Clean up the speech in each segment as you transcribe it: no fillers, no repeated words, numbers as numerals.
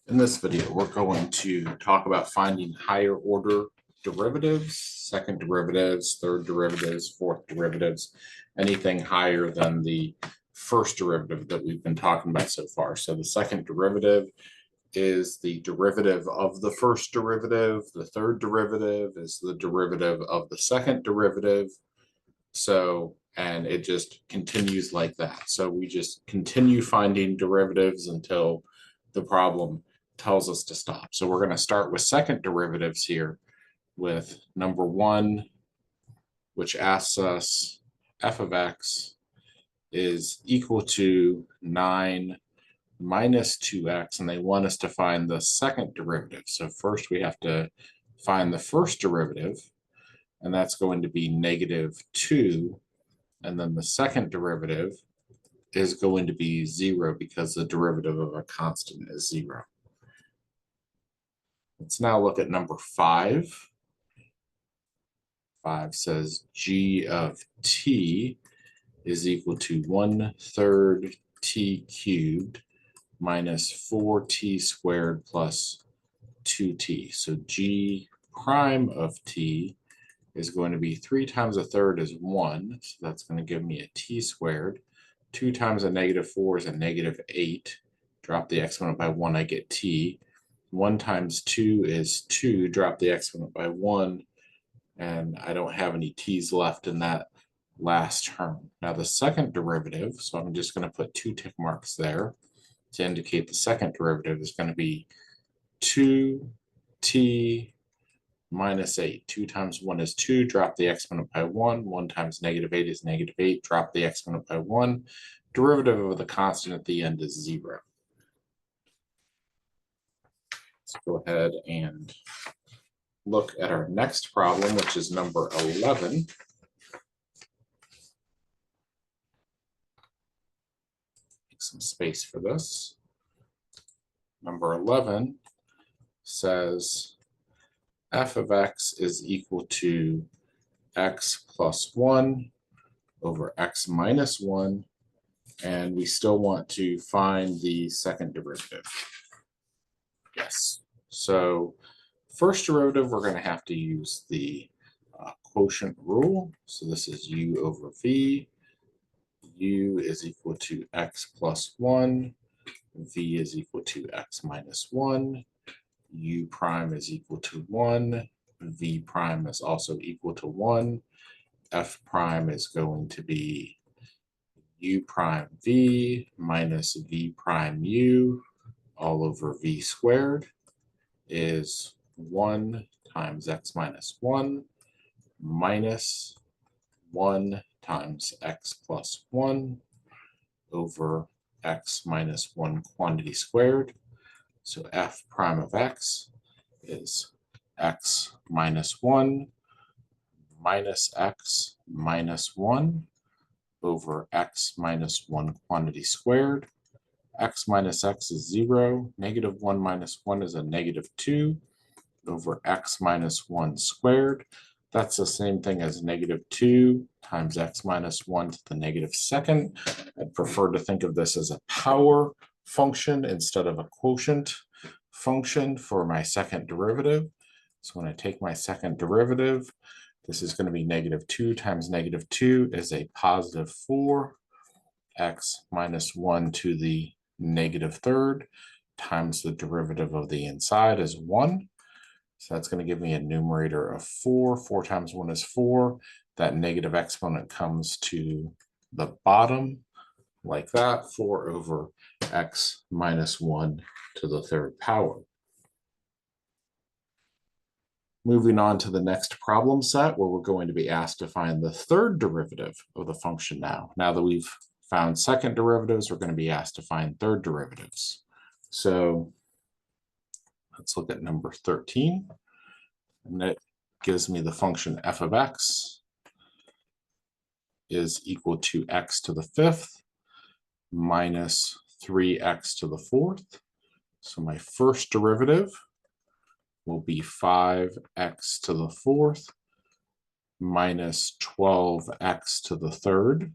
In this video, we're going to talk about finding higher order derivatives, second derivatives, third derivatives, fourth derivatives, anything higher than the first derivative that we've been talking about so far. So the second derivative is the derivative of the first derivative. The third derivative is the derivative of the second derivative. So, and it just continues like that. So we just continue finding derivatives until the problem tells us to stop. So we're going to start with second derivatives here with number one, which asks us f of x is equal to 9 minus 2x, and they want us to find the second derivative. So first we have to find the first derivative, and that's going to be negative 2. And then the second derivative is going to be 0 because the derivative of a constant is 0. Let's now look at number 5. 5 says g of t is equal to 1/3 t cubed minus 4t squared plus 2t. So g prime of t is going to be 3 times a third is 1. So that's going to give me a t squared. 2 times a negative 4 is a negative 8. Drop the exponent by 1, I get t. 1 times 2 is 2. Drop the exponent by 1, and I don't have any t's left in that last term. Now the second derivative, so I'm just going to put 2 tick marks there to indicate the second derivative is going to be 2t minus 8. 2 times 1 is 2. Drop the exponent by 1. 1 times negative 8 is negative 8. Drop the exponent by 1. Derivative of the constant at the end is 0. Let's go ahead and look at our next problem, which is number 11. Make some space for this. Number 11 says f of x is equal to x plus 1 over x minus 1, and we still want to find the second derivative. Yes. So first derivative, we're going to have to use the quotient rule. So this is u over v. U is equal to x plus 1. V is equal to x minus 1. U prime is equal to 1. V prime is also equal to 1. F prime is going to be u prime v minus v prime u all over v squared is 1 times x minus 1 minus 1 times x plus 1 over x minus 1 quantity squared. So f prime of x is x minus 1 minus x minus 1 over x minus 1 quantity squared. X minus x is 0. Negative 1 minus 1 is a negative 2 over x minus 1 squared. That's the same thing as negative 2 times x minus 1 to the negative second. I'd prefer to think of this as a power function instead of a quotient function for my second derivative. So when I take my second derivative, this is going to be negative 2 times negative 2 is a positive 4. X minus 1 to the negative third times the derivative of the inside is 1. So that's going to give me a numerator of 4. 4 times 1 is 4. That negative exponent comes to the bottom like that, 4 over x minus 1 to the third power. Moving on to the next problem set, where we're going to be asked to find the third derivative of the function now. Now that we've found second derivatives, we're going to be asked to find third derivatives. So let's look at number 13. And that gives me the function f of x is equal to x to the fifth minus 3x to the fourth. So my first derivative will be 5x to the fourth minus 12x to the third.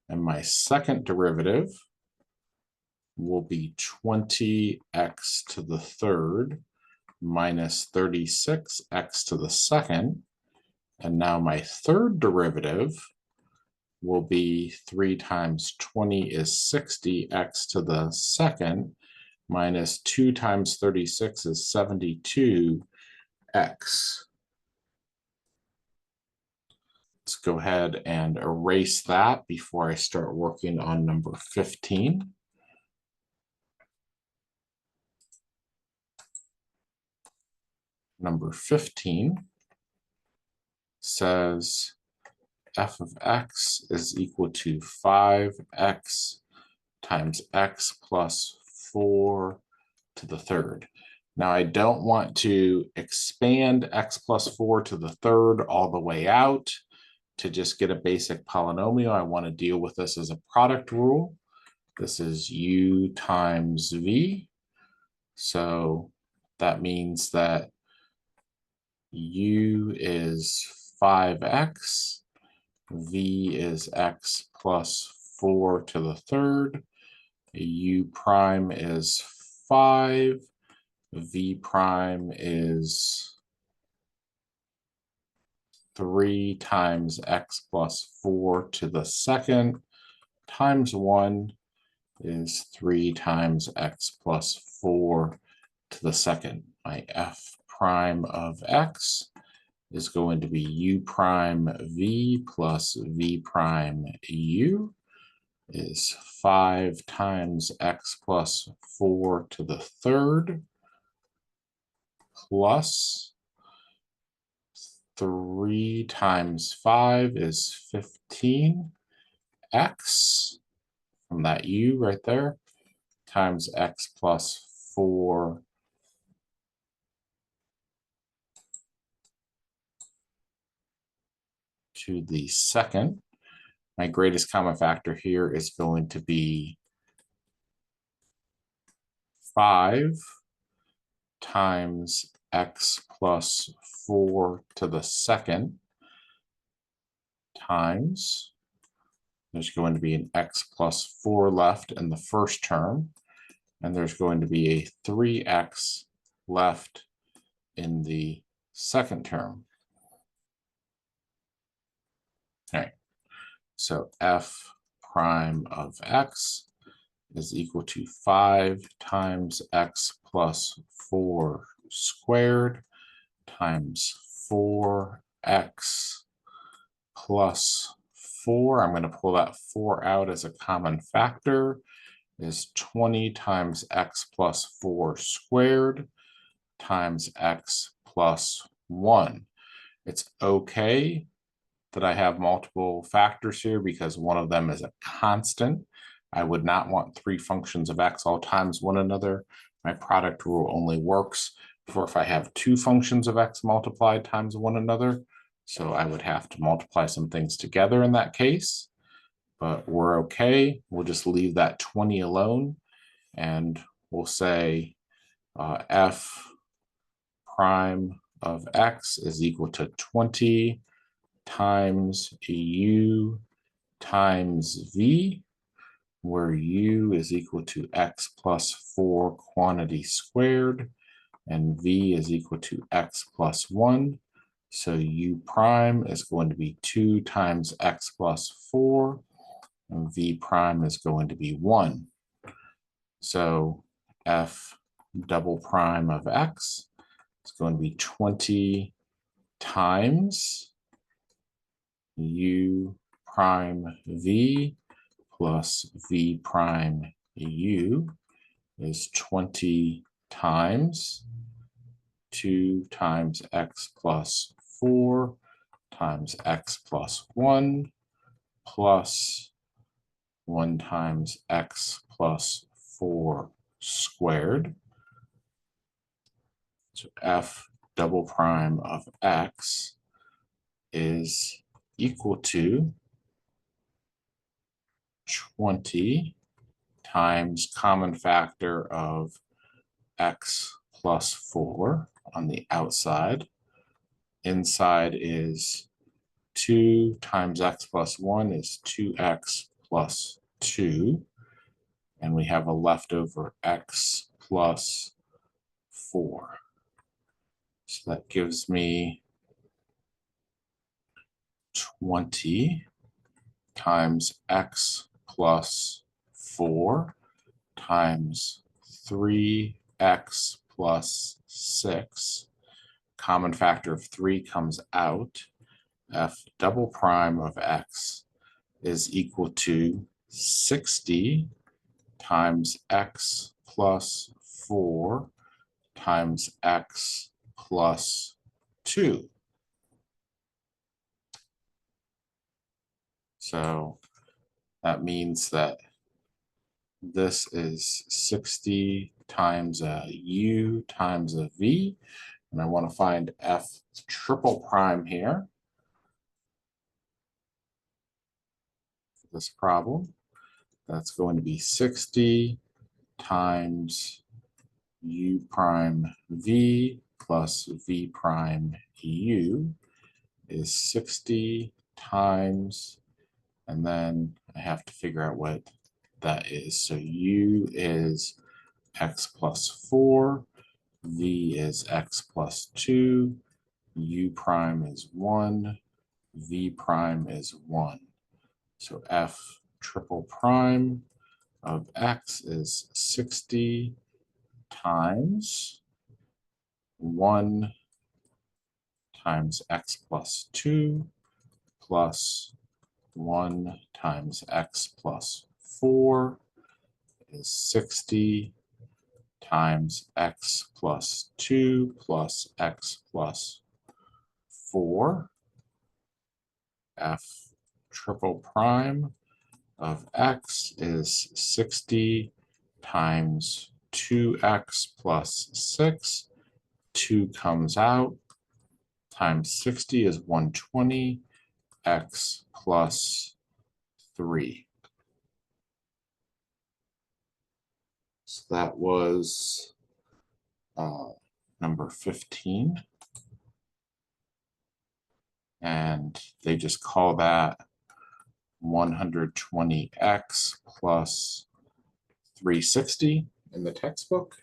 And my second derivative will be 20x to the third minus 36x to the second. And now my third derivative will be 3 times 20 is 60x to the second minus 2 times 36 is 72x. Let's go ahead and erase that before I start working on number 15. Number 15 says f of x is equal to 5x times x plus 4 to the third. Now I don't want to expand x plus 4 to the third all the way out to just get a basic polynomial. I want to deal with this as a product rule. This is u times v. So that means that u is 5x, v is x plus 4 to the third, u prime is 5, v prime is 3 times x plus 4 to the second times 1 is 3 times x plus 4 to the second. My f prime of x is going to be u prime v plus v prime u is 5 times x plus 4 to the third plus 3 times 5 is 15x from that u right there times x plus 4 to the second. My greatest common factor here is going to be 5 times x plus 4 to the second times, there's going to be an x plus 4 left in the first term, and there's going to be a 3x left in the second term. All right, so f prime of x is equal to 5 times x plus 4 squared times 4x plus 4. I'm going to pull that 4 out as a common factor, is 20 times x plus 4 squared times x plus 1. It's okay that I have multiple factors here because one of them is a constant. I would not want 3 functions of x all times one another. My product rule only works for if I have 2 functions of x multiplied times one another. So I would have to multiply some things together in that case, but we're okay. We'll just leave that 20 alone, and we'll say f prime of x is equal to 20 times u times v, where u is equal to x plus 4 quantity squared, and v is equal to x plus 1. So u prime is going to be 2 times x plus 4, and v prime is going to be 1. So f double prime of x is going to be 20 times u prime v plus v prime u is 20 times 2 times x plus 4 times x plus 1 plus 1 times x plus 4 squared. So f double prime of x is equal to 20 times common factor of x plus 4 on the outside. Inside is 2 times x plus 1 is 2x plus 2. and we have a leftover x plus 4. So that gives me 20 times x plus 4 times 3x plus 6. Common factor of 3 comes out. F double prime of x is equal to 60 times x plus 4 times x plus 2. So that means that this is 60 times a u times a v, and I want to find f triple prime here for this problem. That's going to be 60 times u prime v plus v prime u is 60 times, and then I have to figure out what that is. So u is x plus 4, v is x plus 2, u prime is 1, v prime is 1. So f triple prime of x is 60 times 1 times x plus 2 plus 1 times x plus 4 is 60 times x plus 2 plus x plus 4. F triple prime of x is 60 times 2x plus 6. 2 comes out, times 60 is 120, x plus 3. So that was number 15. And they just call that 120x plus 360 in the textbook.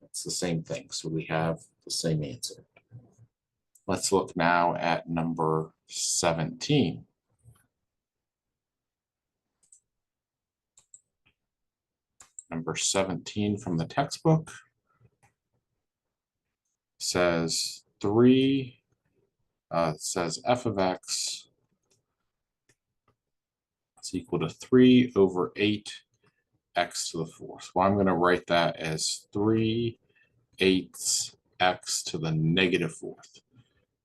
It's the same thing, so we have the same answer. Let's look now at number 17. Number 17 from the textbook says says f of x is equal to 3 over 8 x to the 4th. Well, I'm going to write that as 3/8 x to the negative 4th.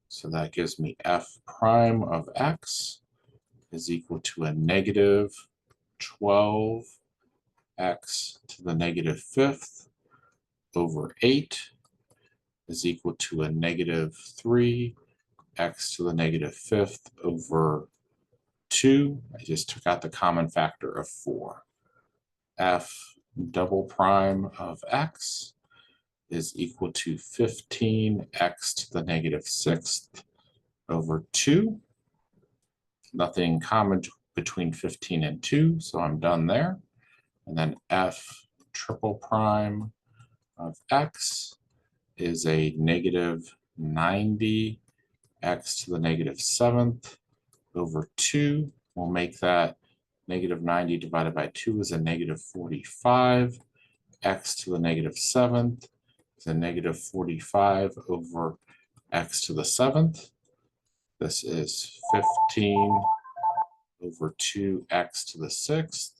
So that gives me f prime of x is equal to a negative 12 x to the negative 5th over 8 is equal to a negative 3 x to the negative 5th over 2. I just took out the common factor of 4. F double prime of x is equal to 15x to the negative 6th over 2. Nothing common between 15 and 2, so I'm done there. And then f triple prime of x is a negative 90 x to the negative 7th over 2. We'll make that negative 90 divided by 2 is a negative 45. X to the negative 7th is a negative 45 over x to the 7th. This is 15 over 2x to the 6th.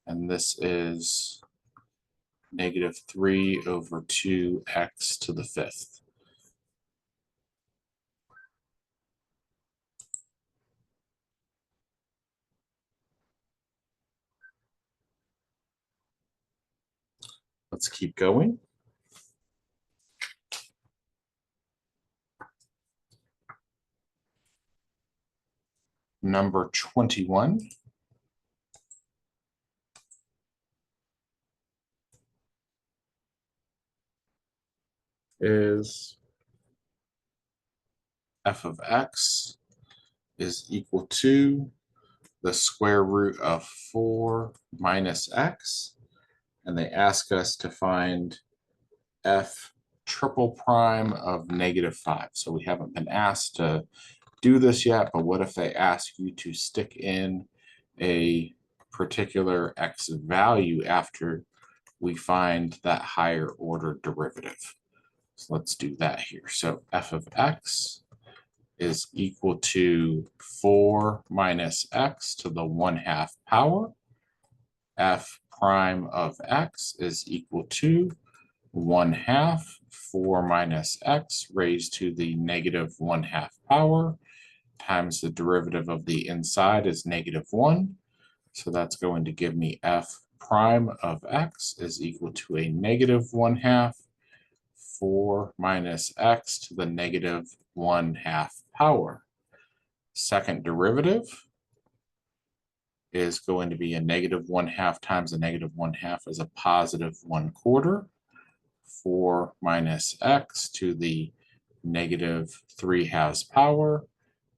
And this is negative 3 over 2x to the 5th. Let's keep going. Number 21 is f of x is equal to the square root of 4 minus x. And they ask us to find f triple prime of -5. So we haven't been asked to do this yet, but what if they ask you to stick in a particular x value after we find that higher order derivative? So let's do that here. So f of x is equal to 4 minus x to the 1/2 power. F prime of x is equal to 1/2 4 minus x raised to the -1/2 power times the derivative of the inside is -1. So that's going to give me f prime of x is equal to a -1/2 4 minus x to the -1/2 power. Second derivative is going to be a -1/2 times a -1/2 is a +1/4. 4 minus x to the -3/2 power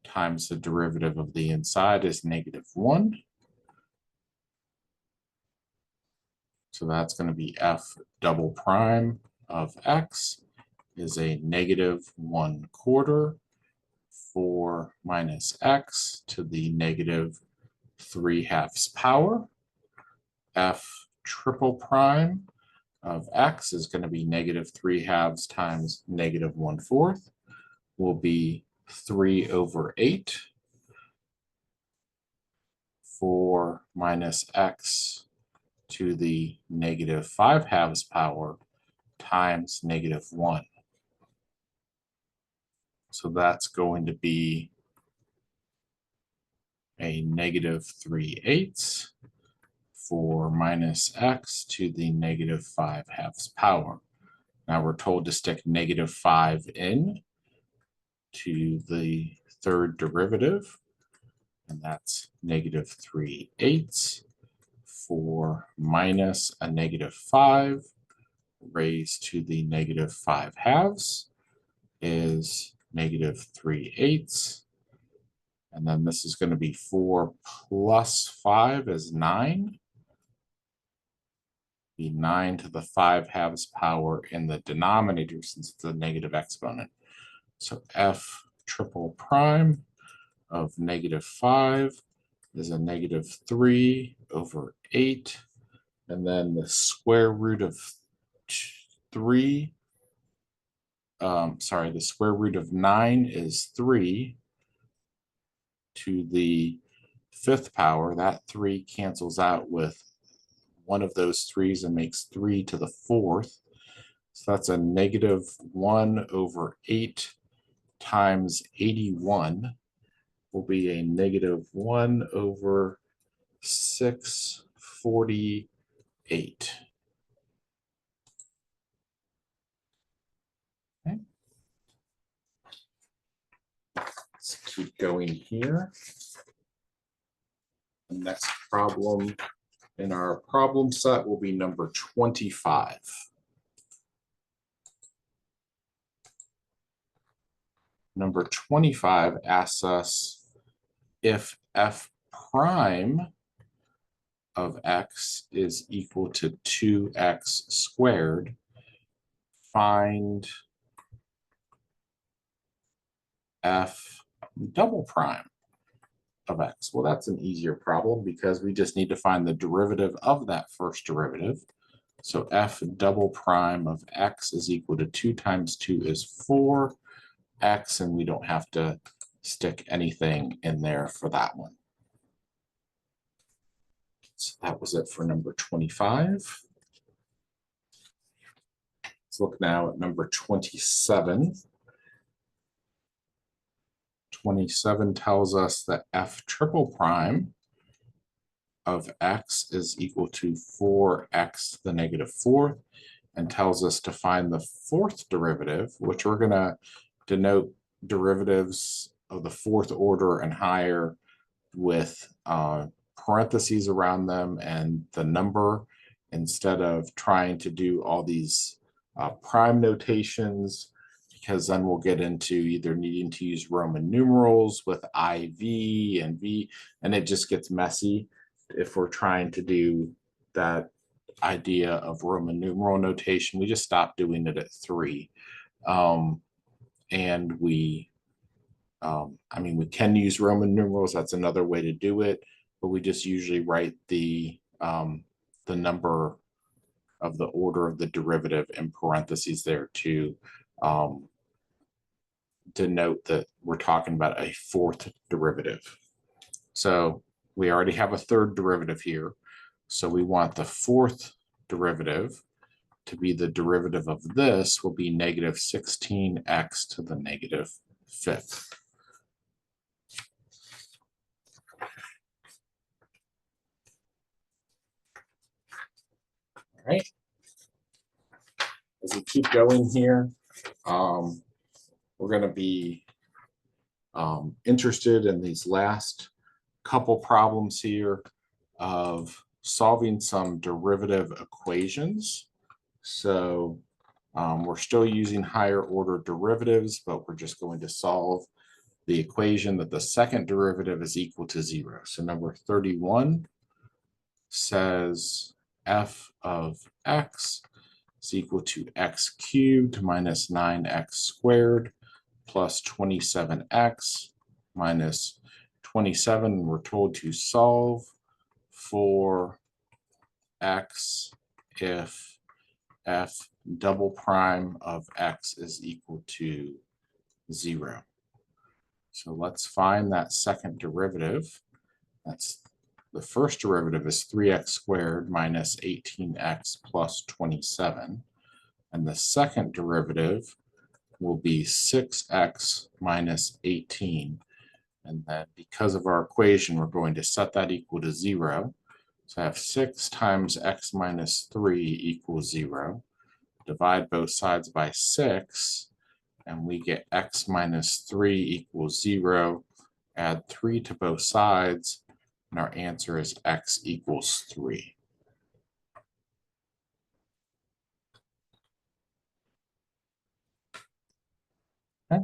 times the derivative of the inside is -1. So that's going to be f double prime of x is a -1/4 4 minus x to the -3/2 power. F triple prime of x is going to be -3/2 times -1/4 will be 3/8. 4 minus x to the -5/2 power times -1. So that's going to be a -3/8 4 minus x to the -5/2 power. Now we're told to stick -5 in to the third derivative, and that's -3/8 4 minus a -5 raised to the -5/2 is -3/8. And then this is going to be 4 plus 5 is 9. Be 9 to the 5/2 power in the denominator since it's a negative exponent. So f triple prime of -5 is a -3/8. And then the square root of 3, the square root of 9 is 3 to the 5th power. That 3 cancels out with one of those 3's and makes 3 to the 4th. So that's a -1/8 times 81 will be a -1/648. Okay. Let's keep going here. The next problem in our problem set will be number 25. Number 25 asks us if f prime of x is equal to 2x squared, find f double prime of x. Well, that's an easier problem because we just need to find the derivative of that first derivative. So f double prime of x is equal to 2 times 2 is 4x, and we don't have to stick anything in there for that one. So that was it for number 25. Let's look now at number 27. 27 tells us that f triple prime of x is equal to 4x to the -4th, and tells us to find the fourth derivative, which we're going to denote derivatives of the fourth order and higher with parentheses around them and the number, instead of trying to do all these prime notations, because then we'll get into either needing to use Roman numerals with IV and V, and it just gets messy if we're trying to do that idea of Roman numeral notation. We just stop doing it at 3. And we can use Roman numerals. That's another way to do it, but we just usually write the number of the order of the derivative in parentheses there to denote that we're talking about a 4th derivative. So we already have a 3rd derivative here. So we want the 4th derivative to be the derivative of this will be negative 16x to the negative 5th. All right. As we keep going here, we're going to be interested in these last couple problems here of solving some derivative equations. So we're still using higher order derivatives, but we're just going to solve the equation that the second derivative is equal to 0. So number 31 says f of x is equal to x cubed minus 9x squared plus 27x minus 27. We're told to solve for x if f double prime of x is equal to 0. So let's find that second derivative. That's the first derivative is 3x squared minus 18x plus 27. And the second derivative will be 6x minus 18. And then because of our equation, we're going to set that equal to 0. So I have 6 times x minus 3 equals 0. Divide both sides by 6, and we get x minus 3 equals 0. Add 3 to both sides, and our answer is x equals 3. Okay.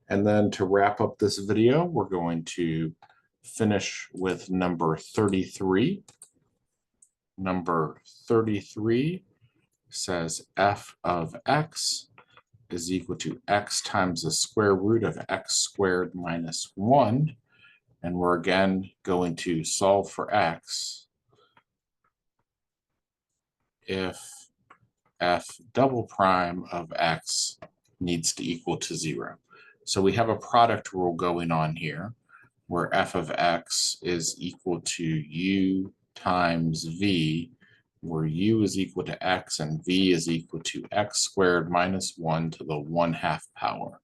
And then to wrap up this video, we're going to finish with number 33. Number 33 says f of x is equal to x times the square root of x squared minus 1. And we're again going to solve for x if f double prime of x needs to equal to 0. So we have a product rule going on here where f of x is equal to u times v, where u is equal to x and v is equal to x squared minus 1 to the 1/2 power.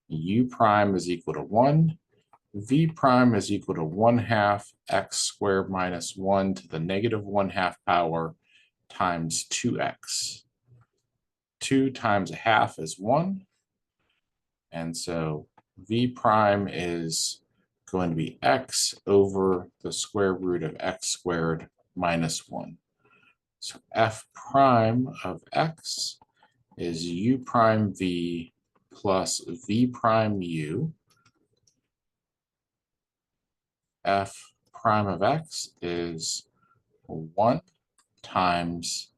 U prime is equal to 1. V prime is equal to 1/2 x squared minus 1 to the negative 1/2 power times 2x. 2 times 1/2 is 1. And so V prime is going to be x over the square root of x squared minus 1. So f prime of x is u prime v plus v prime u. F prime of x is 1 times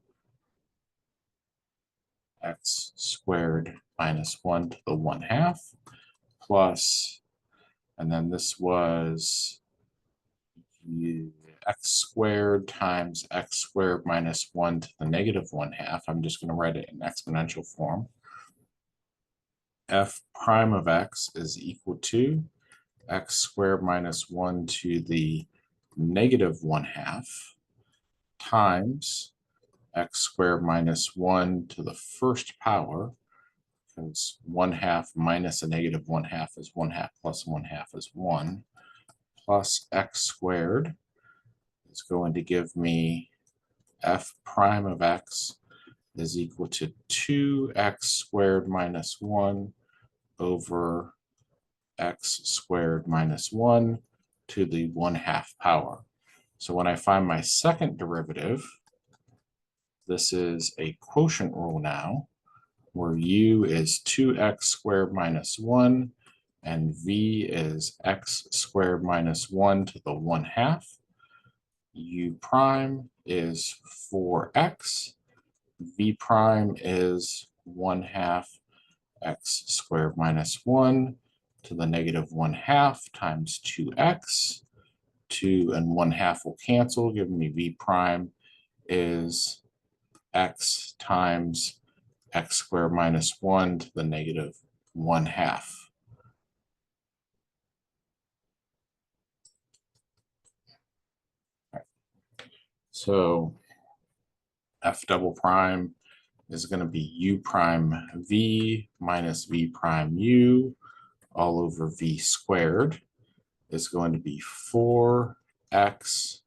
x squared minus 1 to the 1/2 plus, and then this was x squared times x squared minus 1 to the negative 1/2. I'm just going to write it in exponential form. F prime of x is equal to x squared minus 1 to the negative 1/2 times x squared minus 1 to the first power, because 1/2 minus a negative 1/2 is 1/2 plus 1/2 is 1, plus x squared is going to give me f prime of x is equal to 2x squared minus 1 over x squared minus 1 to the 1/2 power. So when I find my second derivative, this is a quotient rule now. where u is 2x squared minus 1, and v is x squared minus 1 to the 1/2. U prime is 4x. V prime is 1/2 x squared minus 1 to the negative 1/2 times 2x. 2 and 1/2 will cancel, giving me v prime is x times x squared minus 1 to the negative 1/2. So f double prime is going to be u prime v minus v prime u all over v squared is going to be 4x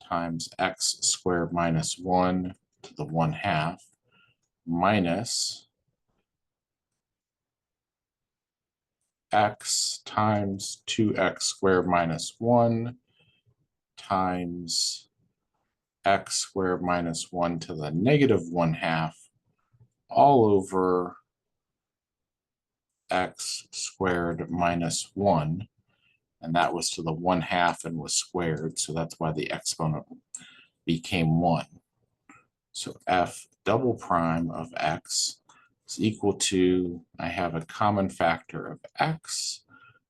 times x squared minus 1 to the 1/2 minus x times 2x squared minus 1 times x squared minus 1 to the negative 1/2 all over x squared minus 1. And that was to the 1/2 and was squared. So that's why the exponent became 1. So f double prime of x is equal to, I have a common factor of x.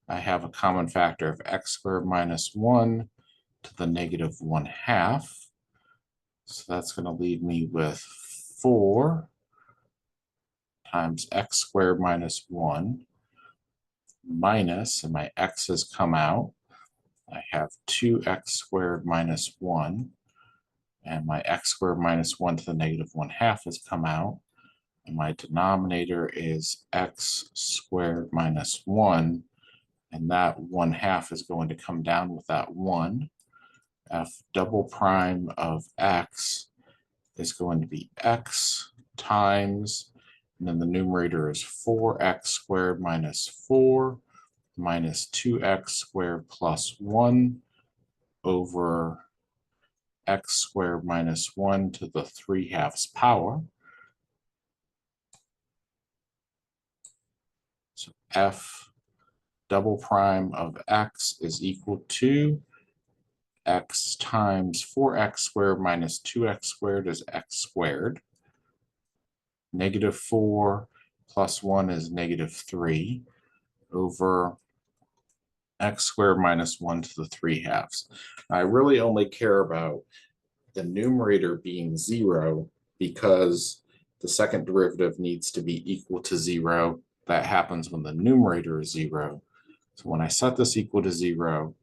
I have a common factor of x squared minus 1 to the negative 1/2. So that's going to leave me with 4 times x squared minus 1 minus, and my x has come out. I have 2x squared minus 1, and my x squared minus 1 to the negative 1/2 has come out. And my denominator is x squared minus 1, and that 1/2 is going to come down with that 1. F double prime of x is going to be x times, and then the numerator is 4x squared minus 4 minus 2x squared plus 1 over x squared minus 1 to the 3/2 power. So f double prime of x is equal to x times 4x squared minus 2x squared is x squared. Negative 4 plus 1 is negative 3 over x squared minus 1 to the 3/2. I really only care about the numerator being 0 because the second derivative needs to be equal to 0. That happens when the numerator is 0. So when I set this equal to 0,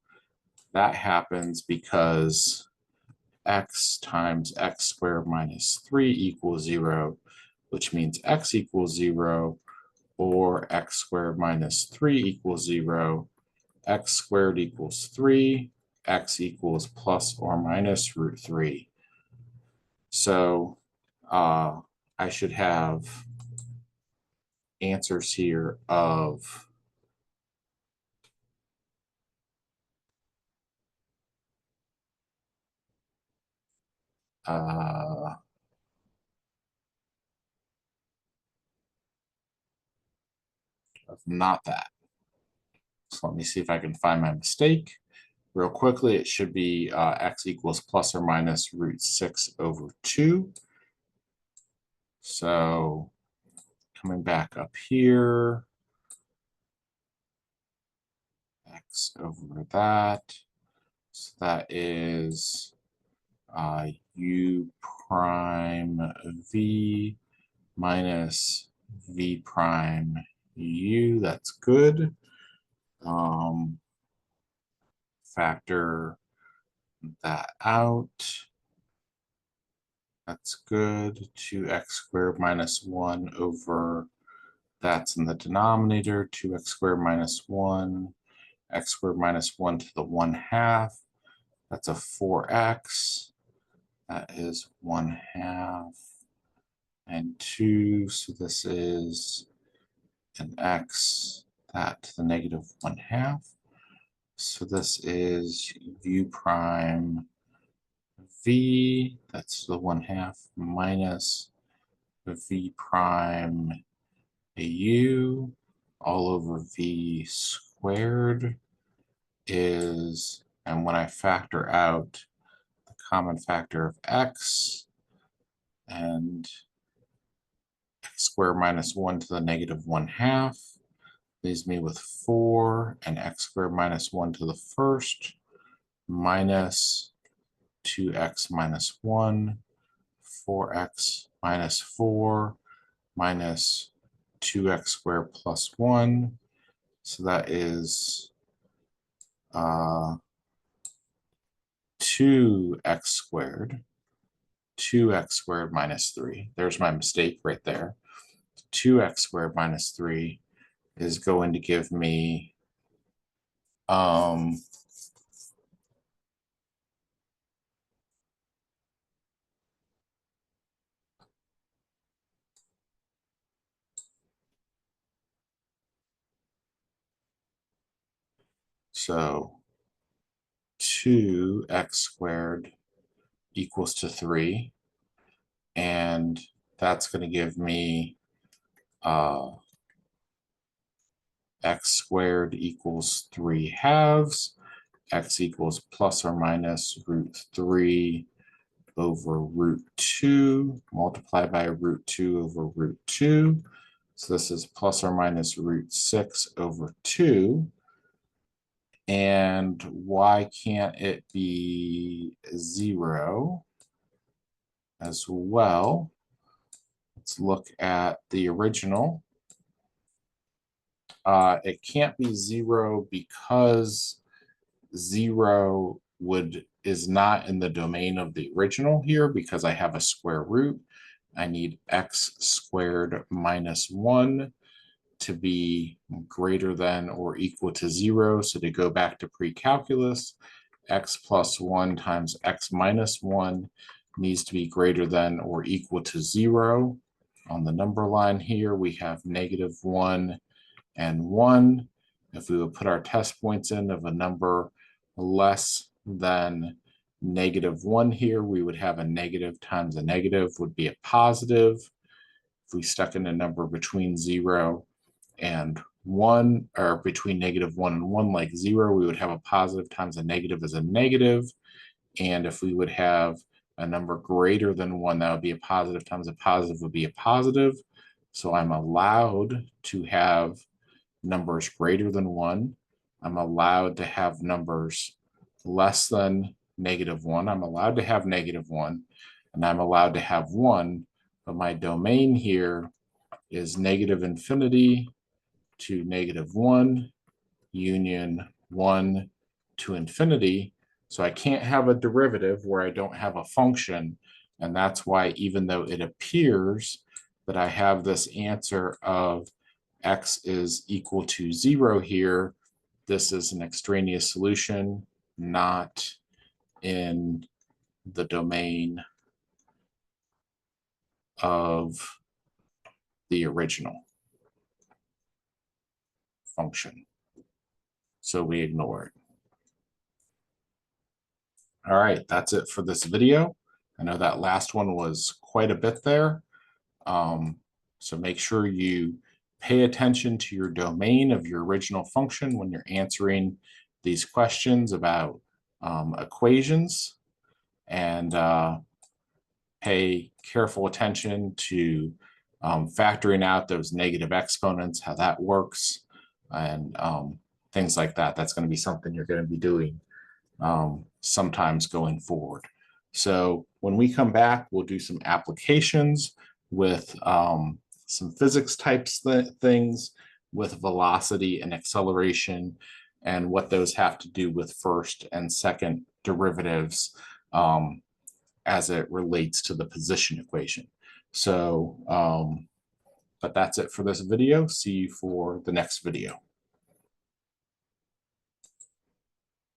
that happens because x times x squared minus 3 equals 0, which means x equals 0, or x squared minus 3 equals 0, x squared equals 3, x equals plus or minus root 3. So I should have answers here of not that. So let me see if I can find my mistake. Real quickly, it should be x equals plus or minus root 6 over 2. So coming back up here, x over that. So that is u prime v minus v prime u. That's good. Factor that out. That's good. 2x squared minus 1 over, that's in the denominator, 2x squared minus 1, x squared minus 1 to the 1/2. That's a 4x. That is 1/2 and 2. So this is an x, that to the negative 1/2. So this is u prime v, that's the 1/2 minus v prime AU all over v squared is, and when I factor out the common factor of x and x squared minus 1 to the negative 1/2 leaves me with 4 and x squared minus 1 to the first minus 2x minus 1, 4x minus 4 minus 2x squared plus 1. So that is 2x squared. 2x squared minus 3. There's my mistake right there. 2x squared minus 3 is going to give me so 2x squared equals to 3, and that's going to give me x squared equals 3/2, x equals plus or minus root 3 over root 2, multiplied by root 2 over root 2. So this is plus or minus root 6 over 2. And why can't it be 0 as well? Let's look at the original. It can't be 0 because 0 is not in the domain of the original here because I have a square root. I need x squared minus 1 to be greater than or equal to 0. So to go back to pre-calculus, x plus 1 times x minus 1 needs to be greater than or equal to 0. On the number line here, we have negative 1 and 1. If we would put our test points in of a number less than negative 1 here, we would have a negative times a negative would be a positive. If we stuck in a number between 0 and 1, or between negative 1 and 1 like 0, we would have a positive times a negative as a negative. And if we would have a number greater than 1, that would be a positive times a positive would be a positive. So I'm allowed to have numbers greater than 1. I'm allowed to have numbers less than negative 1. I'm allowed to have negative 1, and I'm allowed to have 1, but my domain here is negative infinity to negative 1, union 1 to infinity. So I can't have a derivative where I don't have a function, and that's why even though it appears that I have this answer of x is equal to 0 here, this is an extraneous solution, not in the domain of the original function. So we ignore it. All right, that's it for this video. I know that last one was quite a bit there. So make sure you pay attention to your domain of your original function when you're answering these questions about equations, and pay careful attention to factoring out those negative exponents, how that works, and things like that. That's going to be something you're going to be doing sometimes going forward. So when we come back, we'll do some applications with some physics types things with velocity and acceleration, and what those have to do with first and second derivatives as it relates to the position equation. So, but that's it for this video. See you for the next video.